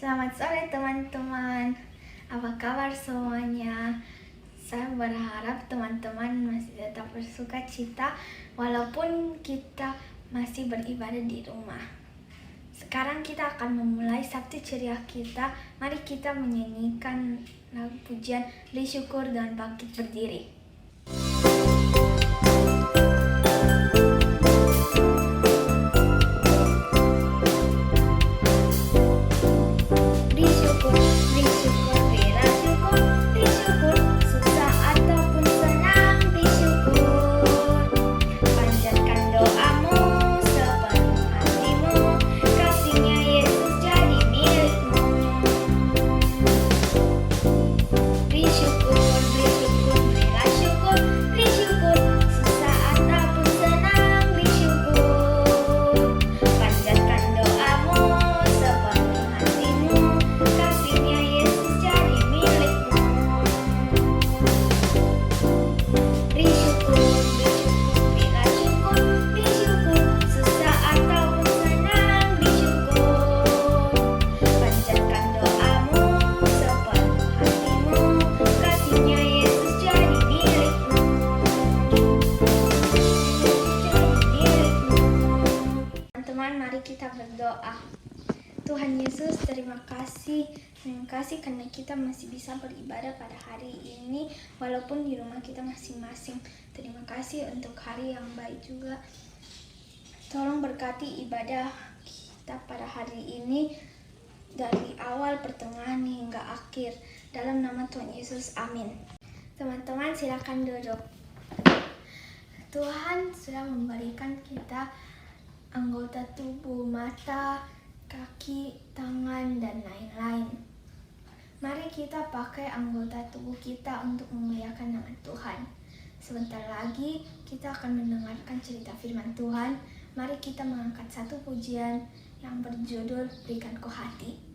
Selamat sore teman-teman. Apa kabar semuanya? Saya berharap teman-teman masih tetap bersuka cita walaupun kita masih beribadah di rumah. Sekarang kita akan memulai Sabtu ceria kita. Mari kita menyanyikan lagu pujian Beri Syukur dan bangkit berdiri. Mari kita berdoa. Tuhan Yesus, terima kasih karena kita masih bisa beribadah pada hari ini walaupun di rumah kita masing-masing. Terima kasih untuk hari yang baik juga. Tolong berkati ibadah kita pada hari ini dari awal, pertengahan hingga akhir. Dalam nama Tuhan Yesus, amin. Teman-teman silakan duduk. Tuhan sudah memberikan kita anggota tubuh, mata, kaki, tangan, dan lain-lain. Mari kita pakai anggota tubuh kita untuk memuliakan nama Tuhan. Sebentar lagi kita akan mendengarkan cerita firman Tuhan. Mari kita mengangkat satu pujian yang berjudul Berikan Ku Hati.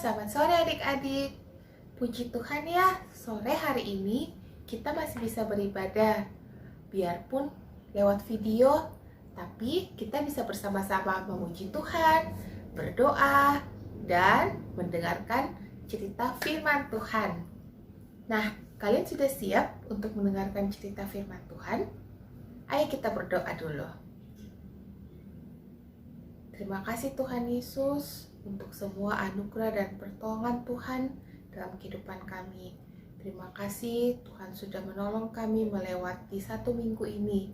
Selamat sore adik-adik. Puji Tuhan ya, sore hari ini kita masih bisa beribadah. Biarpun lewat video, tapi kita bisa bersama-sama memuji Tuhan, berdoa, dan mendengarkan cerita firman Tuhan. Nah, kalian sudah siap untuk mendengarkan cerita firman Tuhan? Ayo kita berdoa dulu. Terima kasih Tuhan Yesus untuk semua anugerah dan pertolongan Tuhan dalam kehidupan kami. Terima kasih Tuhan sudah menolong kami melewati 1 minggu ini.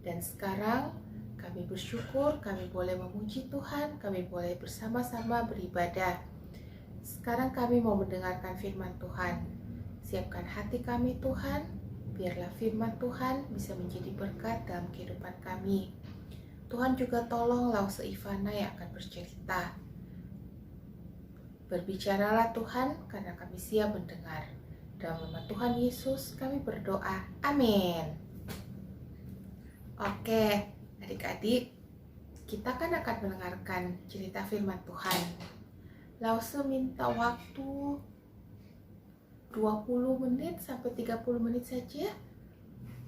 Dan sekarang kami bersyukur kami boleh memuji Tuhan, kami boleh bersama-sama beribadah. Sekarang kami mau mendengarkan firman Tuhan. Siapkan hati kami Tuhan, biarlah firman Tuhan bisa menjadi berkat dalam kehidupan kami. Tuhan juga tolong Lause Ivana yang akan bercerita. Berbicaralah Tuhan, karena kami siap mendengar. Dalam nama Tuhan Yesus kami berdoa. Amin. Oke, adik-adik, kita kan akan mendengarkan cerita firman Tuhan. Lause minta waktu 20 menit sampai 30 menit saja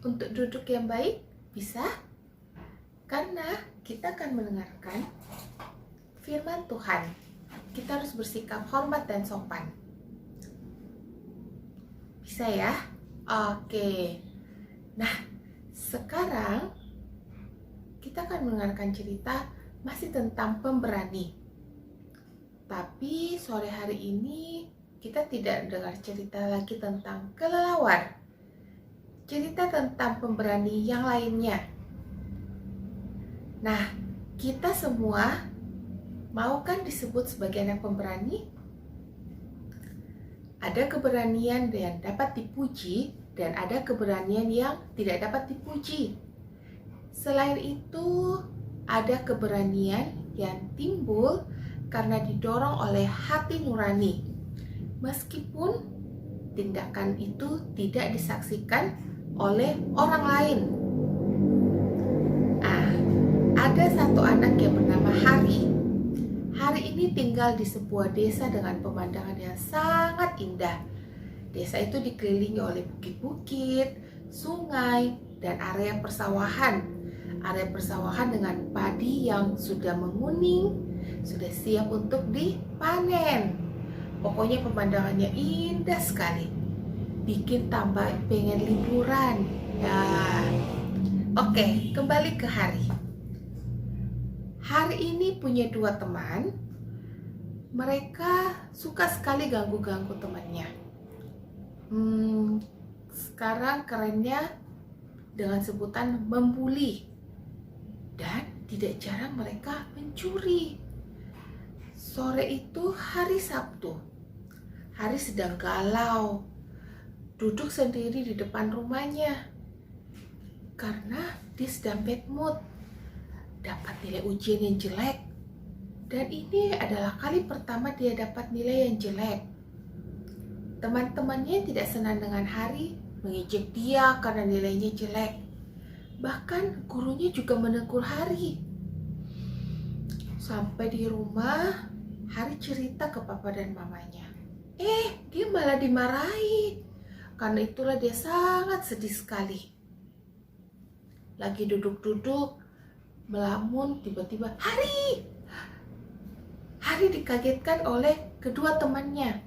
untuk duduk yang baik, bisa? Karena kita akan mendengarkan firman Tuhan. Kita harus bersikap hormat dan sopan. Bisa ya? Oke. Nah, sekarang kita akan mendengarkan cerita masih tentang pemberani. Tapi sore hari ini kita tidak dengar cerita lagi tentang kelelawar. Cerita tentang pemberani yang lainnya. Nah, kita semua mau kan disebut sebagai anak pemberani? Ada keberanian yang dapat dipuji dan ada keberanian yang tidak dapat dipuji. Selain itu, ada keberanian yang timbul karena didorong oleh hati nurani. Meskipun tindakan itu tidak disaksikan oleh orang lain. Ada satu anak yang bernama Hari. Hari ini tinggal di sebuah desa dengan pemandangan yang sangat indah. Desa itu dikelilingi oleh bukit-bukit, sungai, dan area persawahan. Area persawahan dengan padi yang sudah menguning, sudah siap untuk dipanen. Pokoknya pemandangannya indah sekali. Bikin tambah pengen liburan. Ya. Oke, kembali ke Hari. Hari ini punya 2 teman. Mereka suka sekali ganggu-ganggu temannya. Sekarang kerennya dengan sebutan membuli. Dan tidak jarang mereka mencuri. Sore itu hari Sabtu. Hari sedang galau, duduk sendiri di depan rumahnya karena dia sedang bad mood, dapat nilai ujian yang jelek, dan ini adalah kali pertama dia dapat nilai yang jelek. Teman-temannya tidak senang dengan Hari, mengejek dia karena nilainya jelek. Bahkan gurunya juga menegur Hari. Sampai di rumah, Hari cerita ke papa dan mamanya. Dia malah dimarahi. Karena itulah dia sangat sedih sekali. Lagi duduk-duduk, melamun, tiba-tiba Hari dikagetkan oleh kedua temannya,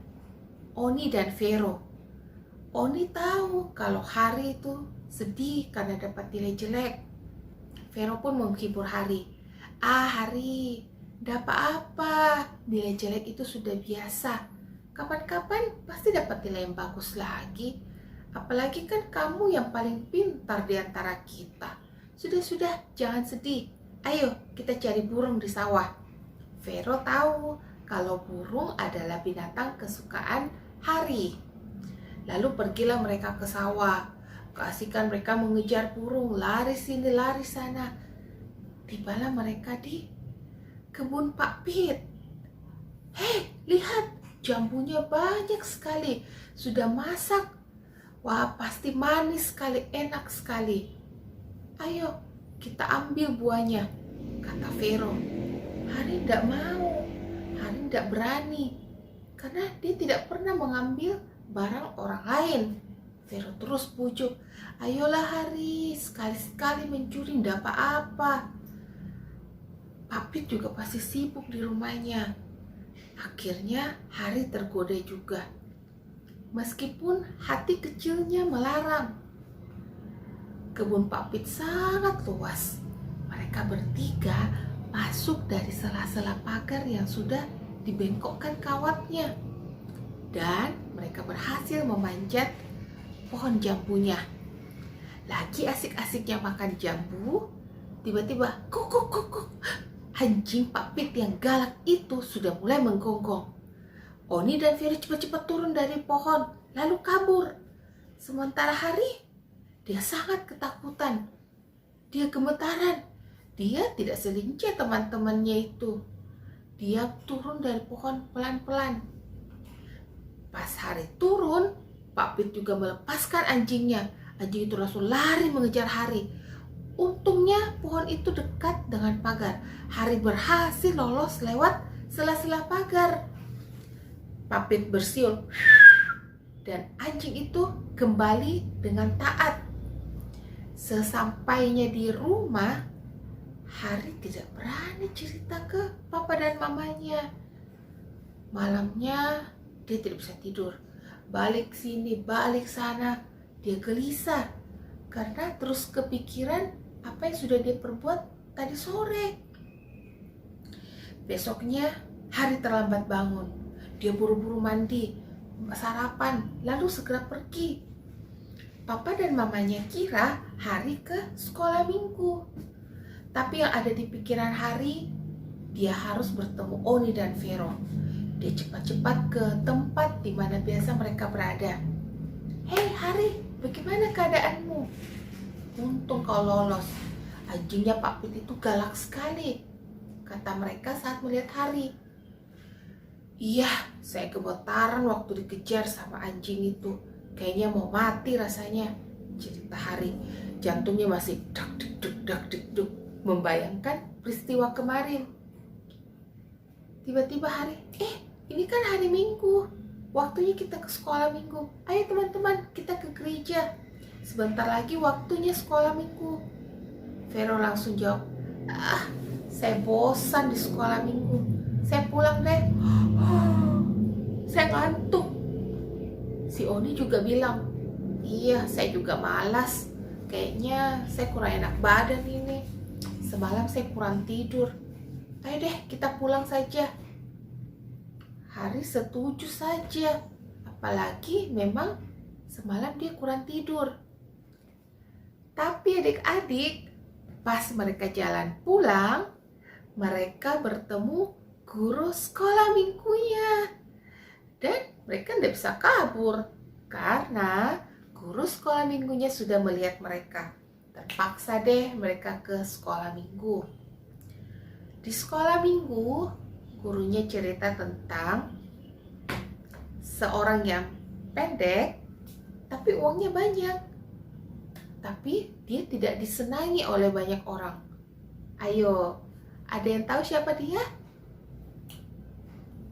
Oni dan Vero. Oni tahu kalau Hari itu sedih karena dapat nilai jelek. Vero pun menghibur Hari. Hari, enggak apa-apa, nilai jelek itu sudah biasa. Kapan-kapan pasti dapat nilai yang bagus lagi. Apalagi kan kamu yang paling pintar di antara kita. Sudah, jangan sedih. Ayo kita cari burung di sawah. Vero tahu kalau burung adalah binatang kesukaan Hari. Lalu pergilah mereka ke sawah. Keasikan mereka mengejar burung, lari sini, lari sana. Tibalah mereka di kebun Pak Pit. Lihat, jambunya banyak sekali. Sudah masak. Wah, pasti manis sekali, enak sekali. Ayo, kita ambil buahnya, kata Vero. Hari tidak mau. Hari tidak berani. Karena dia tidak pernah mengambil barang orang lain. Vero terus pujuk. Ayolah Hari, sekali-sekali mencuri, tidak apa-apa. Papit juga pasti sibuk di rumahnya. Akhirnya Hari tergoda juga. Meskipun hati kecilnya melarang. Kebun Pak Pit sangat luas. Mereka bertiga masuk dari sela-sela pagar yang sudah dibengkokkan kawatnya. Dan mereka berhasil memanjat pohon jambunya. Lagi asik-asiknya makan jambu, tiba-tiba kuk kuk kuk kuk. Anjing Pak Pit yang galak itu sudah mulai menggonggong. Oni dan Vero cepat-cepat turun dari pohon, lalu kabur. Sementara Hari, dia sangat ketakutan. Dia gemetaran. Dia tidak selincah teman-temannya itu. Dia turun dari pohon pelan-pelan. Pas Hari turun, Pak Pit juga melepaskan anjingnya. Anjing itu langsung lari mengejar Hari. Untungnya pohon itu dekat dengan pagar. Hari berhasil lolos lewat sela-sela pagar. Pak Pit bersiul dan anjing itu kembali dengan taat. Sesampainya di rumah, Hari tidak berani cerita ke papa dan mamanya. Malamnya dia tidak bisa tidur. Balik sini, balik sana. Dia gelisah karena terus kepikiran apa yang sudah dia perbuat tadi sore. Besoknya Hari terlambat bangun. Dia buru-buru mandi, sarapan, lalu segera pergi. Papa dan mamanya kira Hari ke sekolah minggu. Tapi yang ada di pikiran Hari, dia harus bertemu Oni dan Vero. Dia cepat-cepat ke tempat di mana biasa mereka berada. "Hei Hari, bagaimana keadaanmu? Untung kau lolos. Anjingnya Pak Pit itu galak sekali," kata mereka saat melihat Hari. "Iya, saya gemetaran waktu dikejar sama anjing itu. Kayaknya mau mati rasanya," cerita Hari. Jantungnya masih dak dik duk dak dik duk, membayangkan peristiwa kemarin. Tiba-tiba Hari, ini kan hari Minggu. Waktunya kita ke sekolah minggu. Ayo teman-teman, kita ke gereja. Sebentar lagi waktunya sekolah minggu. Vero langsung jawab, saya bosan di sekolah minggu. Saya pulang deh. Saya ngantuk. Si Oni juga bilang, iya saya juga malas. Kayaknya saya kurang enak badan ini. Semalam saya kurang tidur. Ayo deh kita pulang saja. Hari setuju saja. Apalagi memang semalam dia kurang tidur. Tapi adik-adik, pas mereka jalan pulang, mereka bertemu guru sekolah minggunya. Dan mereka tidak bisa kabur karena guru sekolah minggunya sudah melihat mereka. Terpaksa deh mereka ke sekolah minggu. Di sekolah minggu, gurunya cerita tentang seorang yang pendek tapi uangnya banyak. Tapi dia tidak disenangi oleh banyak orang. Ayo, ada yang tahu siapa dia?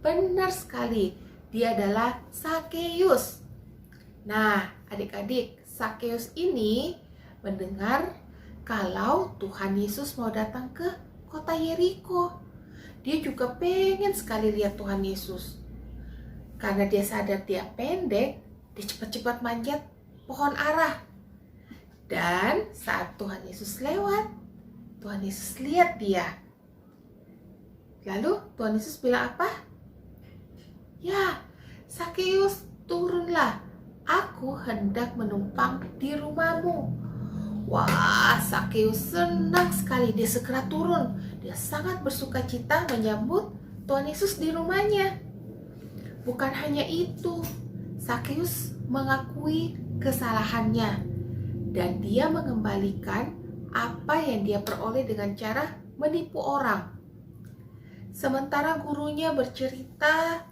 Benar sekali, dia adalah Sakeus. Nah, adik-adik, Sakeus ini mendengar kalau Tuhan Yesus mau datang ke kota Yeriko. Dia juga pengen sekali lihat Tuhan Yesus. Karena dia sadar dia pendek, dia cepat-cepat manjat pohon ara. Dan saat Tuhan Yesus lewat, Tuhan Yesus lihat dia. Lalu Tuhan Yesus bilang apa? Ya, Sakeus, turunlah. Aku hendak menumpang di rumahmu. Wah, Sakeus senang sekali. Dia segera turun. Dia sangat bersuka cita menyambut Tuhan Yesus di rumahnya. Bukan hanya itu, Sakeus mengakui kesalahannya. Dan dia mengembalikan apa yang dia peroleh dengan cara menipu orang. Sementara gurunya bercerita,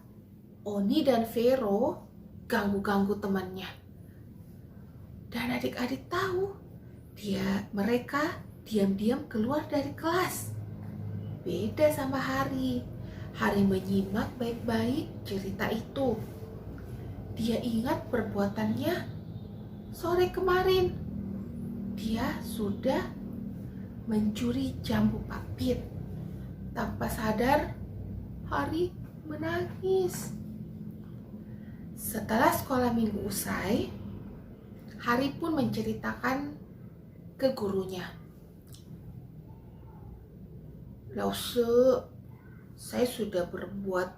Oni dan Vero ganggu-ganggu temannya. Dan adik-adik tahu, mereka diam-diam keluar dari kelas. Beda sama Hari. Hari menyimak baik-baik cerita itu. Dia ingat perbuatannya sore kemarin. Dia sudah mencuri jambu Pak Pit. Tanpa sadar, Hari menangis. Setelah sekolah minggu usai, Hari pun menceritakan ke gurunya. "Lause, saya sudah berbuat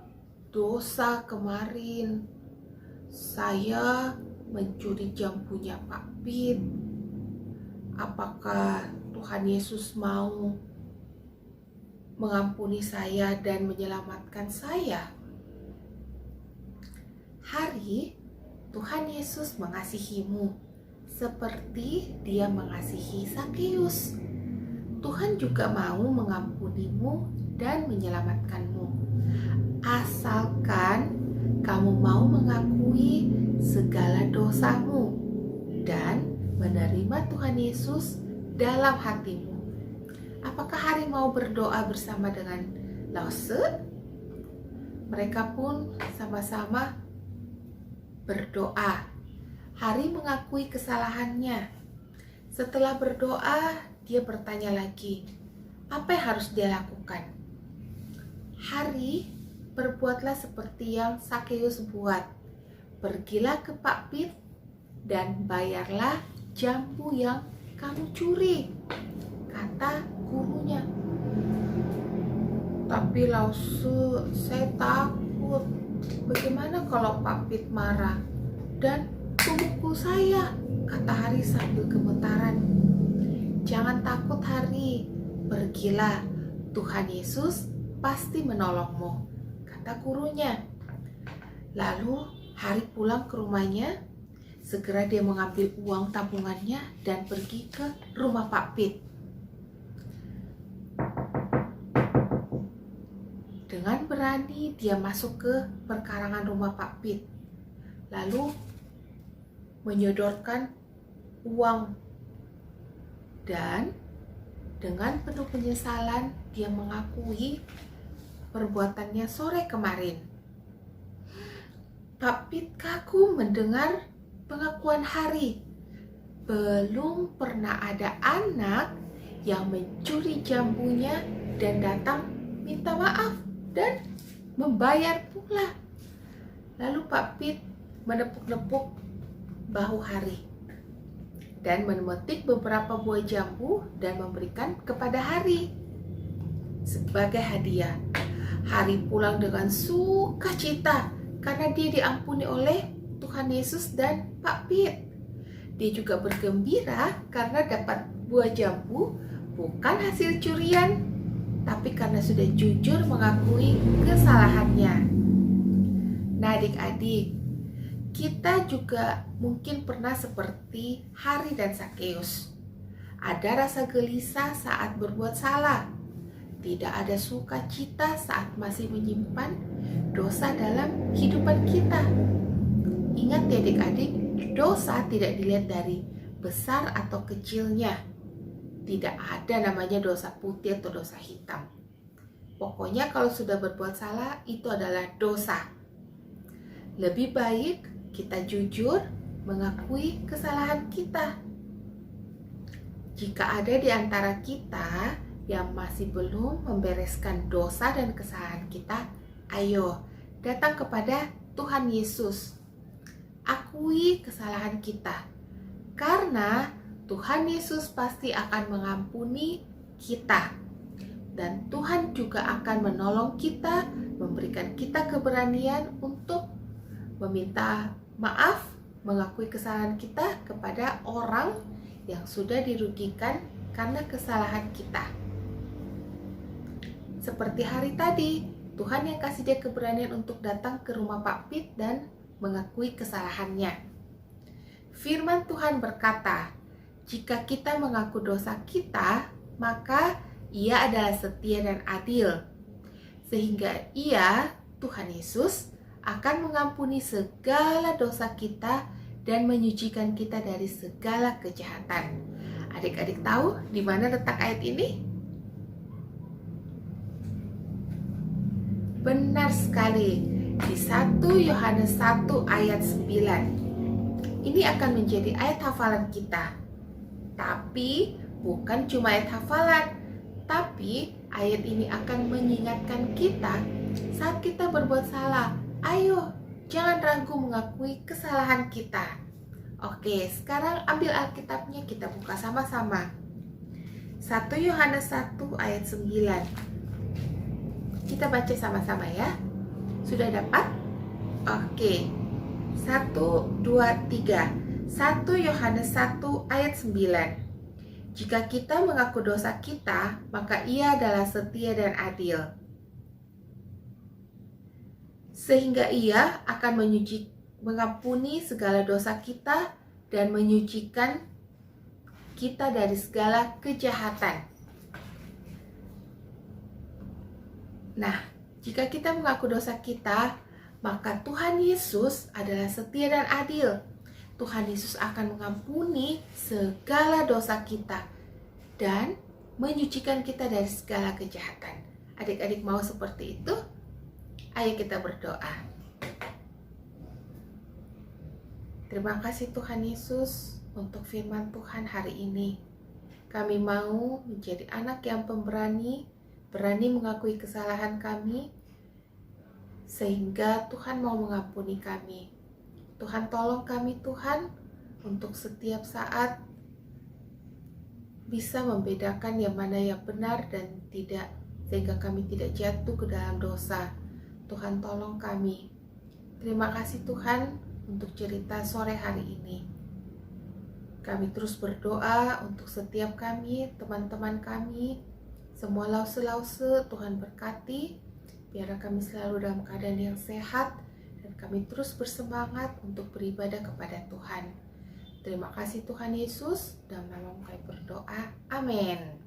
dosa kemarin. Saya mencuri jambunya Pak Pit. Apakah Tuhan Yesus mau mengampuni saya dan menyelamatkan saya?" Hari, Tuhan Yesus mengasihimu seperti Dia mengasihi Sakeus. Tuhan juga mau mengampunimu dan menyelamatkanmu, asalkan kamu mau mengakui segala dosamu dan menerima Tuhan Yesus dalam hatimu. Apakah Hari mau berdoa bersama dengan Lause? Mereka pun sama-sama berdoa. Hari mengakui kesalahannya. Setelah berdoa, dia bertanya lagi, apa yang harus dia lakukan? Hari, berbuatlah seperti yang Sakeus buat. Pergilah ke Pak Pit dan bayarlah jambu yang kamu curi, kata gurunya. "Tapi Lause, saya takut. Bagaimana kalau Pak Pit marah dan memukul saya?" kata Hari sambil gemetaran. "Jangan takut Hari, pergilah. Tuhan Yesus pasti menolongmu," kata gurunya. Lalu Hari pulang ke rumahnya. Segera dia mengambil uang tabungannya dan pergi ke rumah Pak Pit. Dengan berani dia masuk ke perkarangan rumah Pak Pit, lalu menyodorkan uang, dan dengan penuh penyesalan dia mengakui perbuatannya sore kemarin. Pak Pit kagum mendengar pengakuan Hari. Belum pernah ada anak yang mencuri jambunya dan datang minta maaf dan membayar pula. Lalu Pak Pit menepuk-nepuk bahu Hari dan memetik beberapa buah jambu dan memberikan kepada Hari sebagai hadiah. Hari pulang dengan sukacita karena dia diampuni oleh Tuhan Yesus dan Pak Pit. Dia juga bergembira karena dapat buah jambu bukan hasil curian, tapi karena sudah jujur mengakui kesalahannya. Nah adik-adik, kita juga mungkin pernah seperti Hari dan Sakeus. Ada rasa gelisah saat berbuat salah. Tidak ada sukacita saat masih menyimpan dosa dalam kehidupan kita. Ingat ya adik-adik, dosa tidak dilihat dari besar atau kecilnya. Tidak ada namanya dosa putih atau dosa hitam. Pokoknya kalau sudah berbuat salah, itu adalah dosa. Lebih baik kita jujur mengakui kesalahan kita. Jika ada di antara kita yang masih belum membereskan dosa dan kesalahan kita, ayo datang kepada Tuhan Yesus. Akui kesalahan kita, karena Tuhan Yesus pasti akan mengampuni kita. Dan Tuhan juga akan menolong kita, memberikan kita keberanian untuk meminta maaf, mengakui kesalahan kita kepada orang yang sudah dirugikan karena kesalahan kita. Seperti Hari tadi, Tuhan yang kasih dia keberanian untuk datang ke rumah Pak Pit dan mengakui kesalahannya. Firman Tuhan berkata, jika kita mengaku dosa kita, maka Ia adalah setia dan adil, sehingga Ia, Tuhan Yesus, akan mengampuni segala dosa kita dan menyucikan kita dari segala kejahatan. Adik-adik tahu di mana letak ayat ini? Benar sekali, di 1 Yohanes 1 ayat 9. Ini akan menjadi ayat hafalan kita. Tapi bukan cuma ayat hafalan, tapi ayat ini akan mengingatkan kita saat kita berbuat salah. Ayo, jangan ragu mengakui kesalahan kita. Oke, sekarang ambil Alkitabnya, kita buka sama-sama. 1 Yohanes 1 ayat 9. Kita baca sama-sama ya. Sudah dapat? Oke. 1, 2, 3. 1 Yohanes 1 ayat 9. Jika kita mengaku dosa kita, maka Ia adalah setia dan adil, sehingga Ia akan mengampuni segala dosa kita dan menyucikan kita dari segala kejahatan. Nah, jika kita mengaku dosa kita, maka Tuhan Yesus adalah setia dan adil. Tuhan Yesus akan mengampuni segala dosa kita dan menyucikan kita dari segala kejahatan. Adik-adik mau seperti itu? Ayo kita berdoa. Terima kasih Tuhan Yesus untuk firman Tuhan hari ini. Kami mau menjadi anak yang pemberani, berani mengakui kesalahan kami, sehingga Tuhan mau mengampuni kami. Tuhan tolong kami Tuhan untuk setiap saat bisa membedakan yang mana yang benar dan tidak, sehingga kami tidak jatuh ke dalam dosa. Tuhan tolong kami. Terima kasih Tuhan untuk cerita sore hari ini. Kami terus berdoa untuk setiap kami, teman-teman kami, semua lause-lause. Tuhan berkati, biar kami selalu dalam keadaan yang sehat, dan kami terus bersemangat untuk beribadah kepada Tuhan. Terima kasih Tuhan Yesus, dalam nama-Mu kami berdoa. Amin.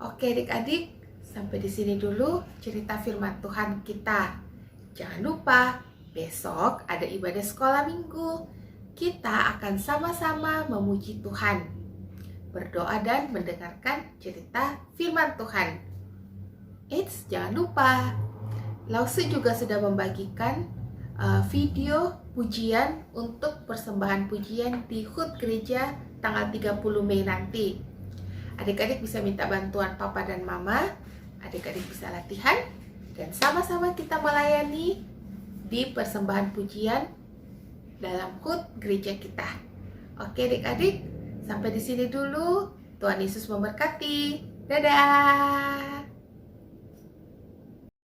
Oke adik-adik, sampai di sini dulu cerita firman Tuhan kita. Jangan lupa, besok ada ibadah sekolah minggu. Kita akan sama-sama memuji Tuhan, berdoa dan mendengarkan cerita firman Tuhan. Eits, jangan lupa, Lause juga sudah membagikan video pujian untuk persembahan pujian di HUT gereja tanggal 30 Mei nanti. Adik-adik bisa minta bantuan papa dan mama, adik-adik bisa latihan, dan sama-sama kita melayani di persembahan pujian dalam HUT gereja kita. Oke adik-adik, sampai di sini dulu. Tuhan Yesus memberkati. Dadah.